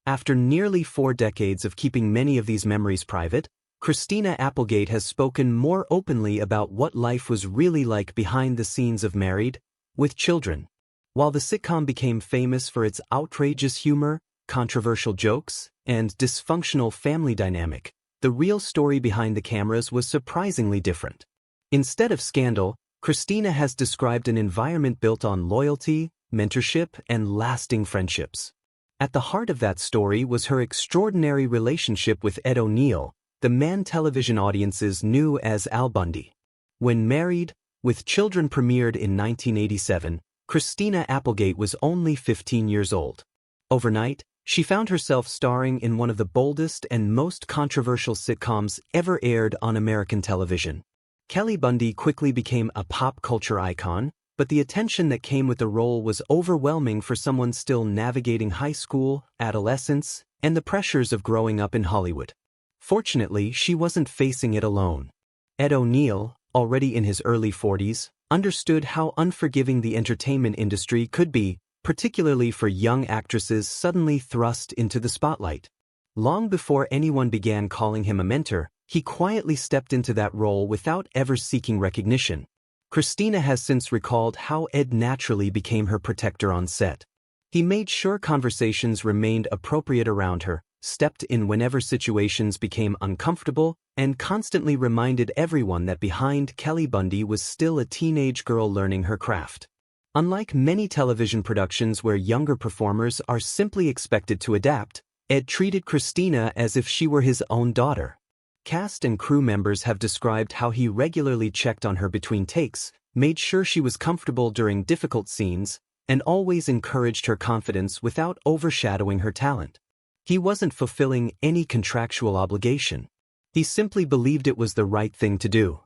After nearly 4 decades of keeping many of these memories private, Christina Applegate has spoken more openly about what life was really like behind the scenes of Married, with Children. While the sitcom became famous for its outrageous humor, controversial jokes, and dysfunctional family dynamic, the real story behind the cameras was surprisingly different. Instead of scandal, Christina has described an environment built on loyalty, mentorship, and lasting friendships. At the heart of that story was her extraordinary relationship with Ed O'Neill, the man television audiences knew as Al Bundy. When Married, with Children premiered in 1987, Christina Applegate was only 15 years old. Overnight, she found herself starring in one of the boldest and most controversial sitcoms ever aired on American television. Kelly Bundy quickly became a pop culture icon, but the attention that came with the role was overwhelming for someone still navigating high school, adolescence, and the pressures of growing up in Hollywood. Fortunately, she wasn't facing it alone. Ed O'Neill, already in his early 40s, understood how unforgiving the entertainment industry could be, particularly for young actresses suddenly thrust into the spotlight. Long before anyone began calling him a mentor, he quietly stepped into that role without ever seeking recognition. Christina has since recalled how Ed naturally became her protector on set. He made sure conversations remained appropriate around her, stepped in whenever situations became uncomfortable, and constantly reminded everyone that behind Kelly Bundy was still a teenage girl learning her craft. Unlike many television productions where younger performers are simply expected to adapt, Ed treated Christina as if she were his own daughter. Cast and crew members have described how he regularly checked on her between takes, made sure she was comfortable during difficult scenes, and always encouraged her confidence without overshadowing her talent. He wasn't fulfilling any contractual obligation. He simply believed it was the right thing to do.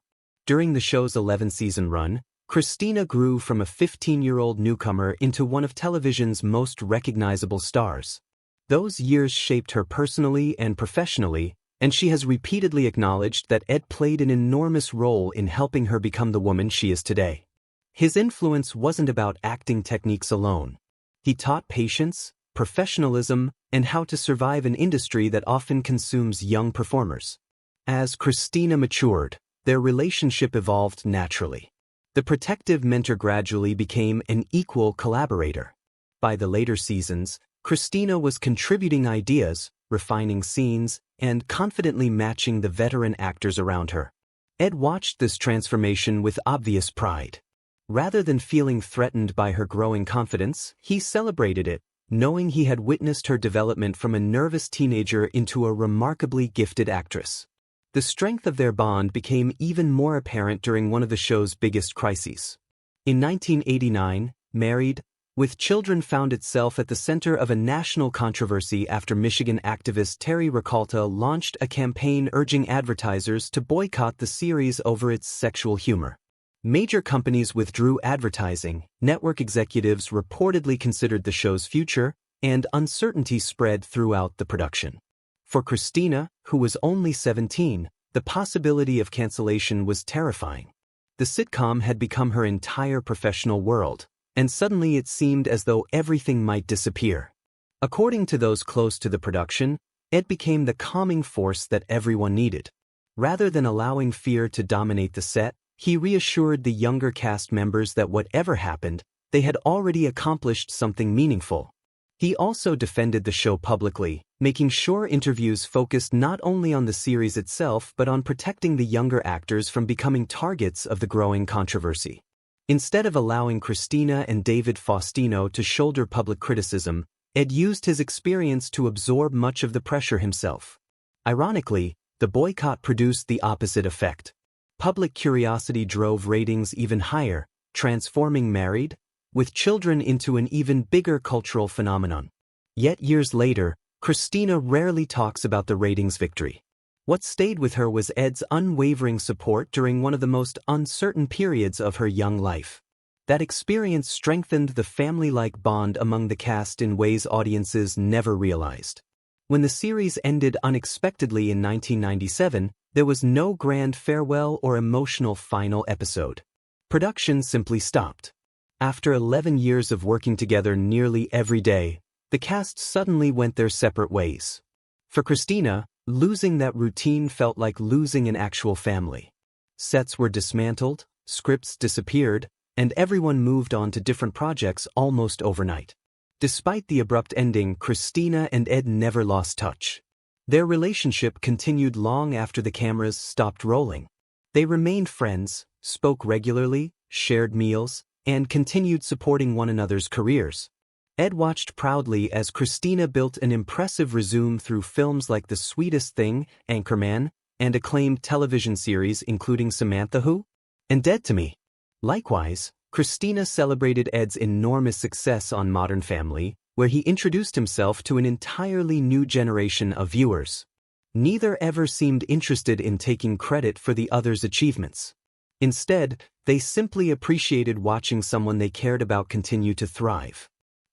During the show's 11-season run, Christina grew from a 15-year-old newcomer into one of television's most recognizable stars. Those years shaped her personally and professionally, and she has repeatedly acknowledged that Ed played an enormous role in helping her become the woman she is today. His influence wasn't about acting techniques alone. He taught patience, professionalism, and how to survive an industry that often consumes young performers. As Christina matured, their relationship evolved naturally. The protective mentor gradually became an equal collaborator. By the later seasons, Christina was contributing ideas, refining scenes, and confidently matching the veteran actors around her. Ed watched this transformation with obvious pride. Rather than feeling threatened by her growing confidence, he celebrated it, knowing he had witnessed her development from a nervous teenager into a remarkably gifted actress. The strength of their bond became even more apparent during one of the show's biggest crises. In 1989, Married, with Children found itself at the center of a national controversy after Michigan activist Terry Ricalta launched a campaign urging advertisers to boycott the series over its sexual humor. Major companies withdrew advertising, network executives reportedly considered the show's future, and uncertainty spread throughout the production. For Christina, who was only 17, the possibility of cancellation was terrifying. The sitcom had become her entire professional world, and suddenly it seemed as though everything might disappear. According to those close to the production, Ed became the calming force that everyone needed. Rather than allowing fear to dominate the set, he reassured the younger cast members that whatever happened, they had already accomplished something meaningful. He also defended the show publicly, making sure interviews focused not only on the series itself but on protecting the younger actors from becoming targets of the growing controversy. Instead of allowing Christina and David Faustino to shoulder public criticism, Ed used his experience to absorb much of the pressure himself. Ironically, the boycott produced the opposite effect. Public curiosity drove ratings even higher, transforming Married, with Children into an even bigger cultural phenomenon. Yet years later, Christina rarely talks about the ratings victory. What stayed with her was Ed's unwavering support during one of the most uncertain periods of her young life. That experience strengthened the family-like bond among the cast in ways audiences never realized. When the series ended unexpectedly in 1997, there was no grand farewell or emotional final episode. Production simply stopped. After 11 years of working together nearly every day, the cast suddenly went their separate ways. For Christina, losing that routine felt like losing an actual family. Sets were dismantled, scripts disappeared, and everyone moved on to different projects almost overnight. Despite the abrupt ending, Christina and Ed never lost touch. Their relationship continued long after the cameras stopped rolling. They remained friends, spoke regularly, shared meals, and continued supporting one another's careers. Ed watched proudly as Christina built an impressive resume through films like The Sweetest Thing, Anchorman, and acclaimed television series including Samantha Who? And Dead to Me. Likewise, Christina celebrated Ed's enormous success on Modern Family, where he introduced himself to an entirely new generation of viewers. Neither ever seemed interested in taking credit for the other's achievements. Instead, they simply appreciated watching someone they cared about continue to thrive.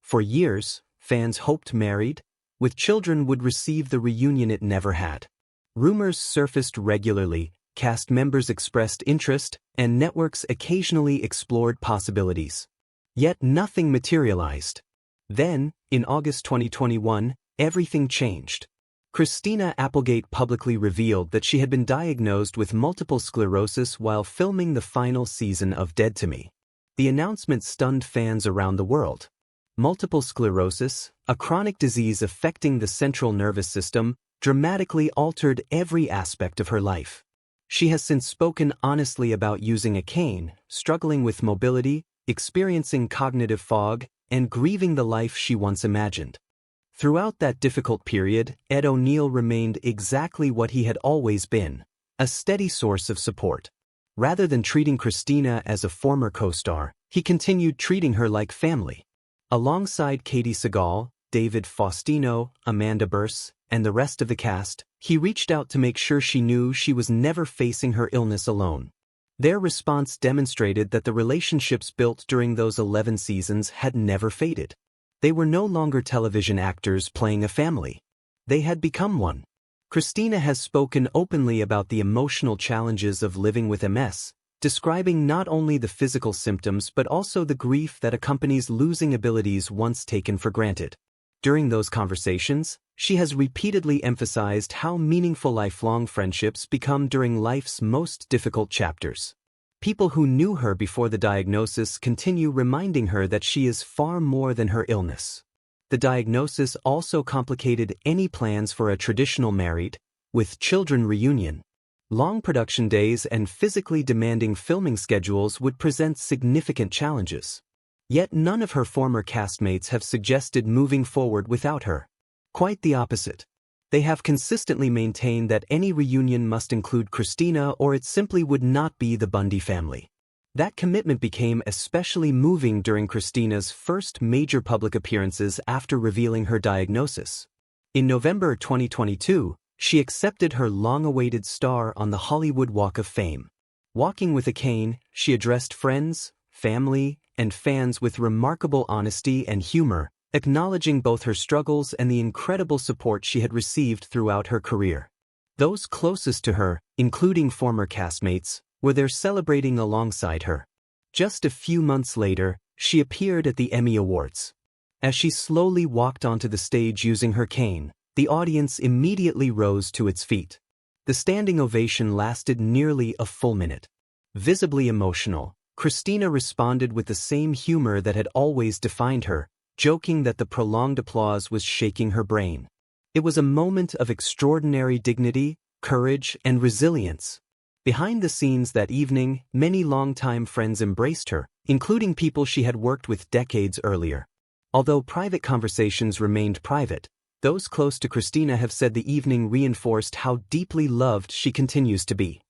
For years, fans hoped Married, with Children would receive the reunion it never had. Rumors surfaced regularly, cast members expressed interest, and networks occasionally explored possibilities. Yet nothing materialized. Then, in August 2021, everything changed. Christina Applegate publicly revealed that she had been diagnosed with multiple sclerosis while filming the final season of Dead to Me. The announcement stunned fans around the world. Multiple sclerosis, a chronic disease affecting the central nervous system, dramatically altered every aspect of her life. She has since spoken honestly about using a cane, struggling with mobility, experiencing cognitive fog, and grieving the life she once imagined. Throughout that difficult period, Ed O'Neill remained exactly what he had always been, a steady source of support. Rather than treating Christina as a former co-star, he continued treating her like family. Alongside Katie Sagal, David Faustino, Amanda Bearse, and the rest of the cast, he reached out to make sure she knew she was never facing her illness alone. Their response demonstrated that the relationships built during those 11 seasons had never faded. They were no longer television actors playing a family. They had become one. Christina has spoken openly about the emotional challenges of living with MS, describing not only the physical symptoms but also the grief that accompanies losing abilities once taken for granted. During those conversations, she has repeatedly emphasized how meaningful lifelong friendships become during life's most difficult chapters. People who knew her before the diagnosis continue reminding her that she is far more than her illness. The diagnosis also complicated any plans for a traditional Married, with Children reunion. Long production days and physically demanding filming schedules would present significant challenges. Yet none of her former castmates have suggested moving forward without her. Quite the opposite. They have consistently maintained that any reunion must include Christina or it simply would not be the Bundy family. That commitment became especially moving during Christina's first major public appearances after revealing her diagnosis. In November 2022, she accepted her long-awaited star on the Hollywood Walk of Fame. Walking with a cane, she addressed friends, family, and fans with remarkable honesty and humor, acknowledging both her struggles and the incredible support she had received throughout her career. Those closest to her, including former castmates, were there celebrating alongside her. Just a few months later, she appeared at the Emmy Awards. As she slowly walked onto the stage using her cane, the audience immediately rose to its feet. The standing ovation lasted nearly a full minute. Visibly emotional, Christina responded with the same humor that had always defined her, joking that the prolonged applause was shaking her brain. It was a moment of extraordinary dignity, courage, and resilience. Behind the scenes that evening, many longtime friends embraced her, including people she had worked with decades earlier. Although private conversations remained private, those close to Christina have said the evening reinforced how deeply loved she continues to be.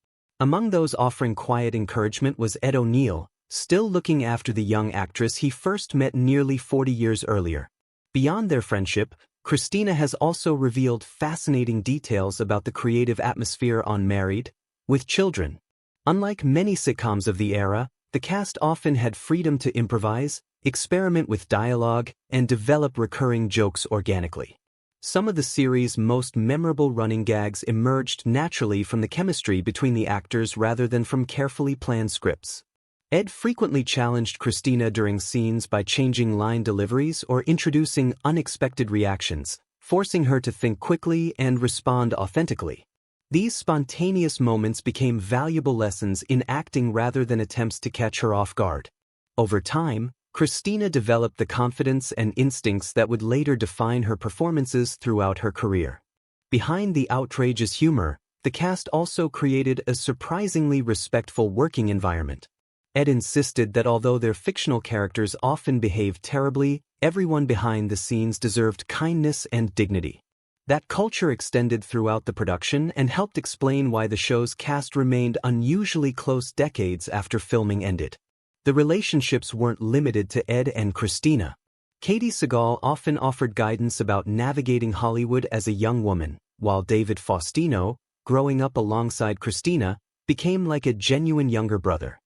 Among those offering quiet encouragement was Ed O'Neill, still looking after the young actress he first met nearly 40 years earlier. Beyond their friendship, Christina has also revealed fascinating details about the creative atmosphere on Married, with Children. Unlike many sitcoms of the era, the cast often had freedom to improvise, experiment with dialogue, and develop recurring jokes organically. Some of the series' most memorable running gags emerged naturally from the chemistry between the actors rather than from carefully planned scripts. Ed frequently challenged Christina during scenes by changing line deliveries or introducing unexpected reactions, forcing her to think quickly and respond authentically. These spontaneous moments became valuable lessons in acting rather than attempts to catch her off guard. Over time, Christina developed the confidence and instincts that would later define her performances throughout her career. Behind the outrageous humor, the cast also created a surprisingly respectful working environment. Ed insisted that although their fictional characters often behaved terribly, everyone behind the scenes deserved kindness and dignity. That culture extended throughout the production and helped explain why the show's cast remained unusually close decades after filming ended. The relationships weren't limited to Ed and Christina. Katie Sagal often offered guidance about navigating Hollywood as a young woman, while David Faustino, growing up alongside Christina, became like a genuine younger brother.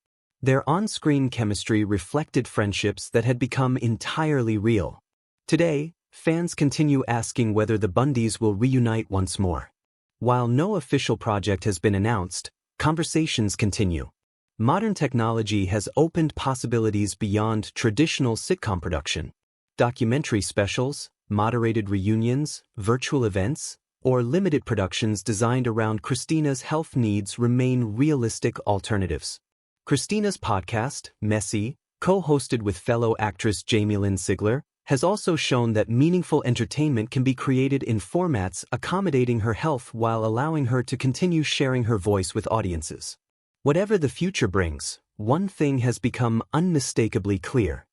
Their on-screen chemistry reflected friendships that had become entirely real. Today, fans continue asking whether the Bundys will reunite once more. While no official project has been announced, conversations continue. Modern technology has opened possibilities beyond traditional sitcom production. Documentary specials, moderated reunions, virtual events, or limited productions designed around Christina's health needs remain realistic alternatives. Christina's podcast, Messy, co-hosted with fellow actress Jamie Lynn Sigler, has also shown that meaningful entertainment can be created in formats accommodating her health while allowing her to continue sharing her voice with audiences. Whatever the future brings, one thing has become unmistakably clear.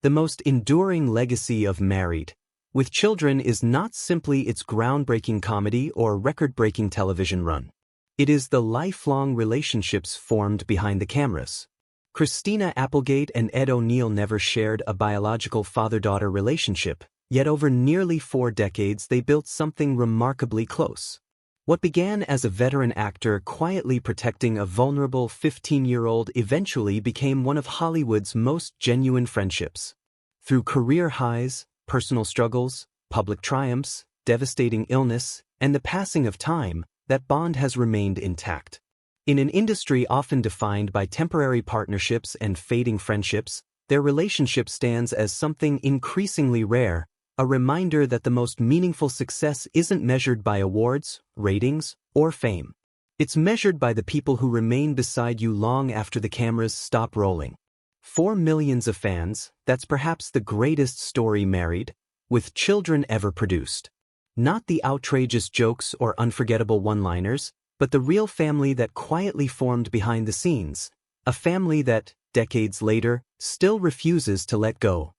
The most enduring legacy of Married with Children is not simply its groundbreaking comedy or record-breaking television run. It is the lifelong relationships formed behind the cameras. Christina Applegate and Ed O'Neill never shared a biological father-daughter relationship, yet over nearly 4 decades they built something remarkably close. What began as a veteran actor quietly protecting a vulnerable 15-year-old eventually became one of Hollywood's most genuine friendships. Through career highs, personal struggles, public triumphs, devastating illness, and the passing of time, that bond has remained intact. In an industry often defined by temporary partnerships and fading friendships, their relationship stands as something increasingly rare, a reminder that the most meaningful success isn't measured by awards, ratings, or fame. It's measured by the people who remain beside you long after the cameras stop rolling. For millions of fans, that's perhaps the greatest story Married with Children ever produced. Not the outrageous jokes or unforgettable one-liners, but the real family that quietly formed behind the scenes, a family that, decades later, still refuses to let go.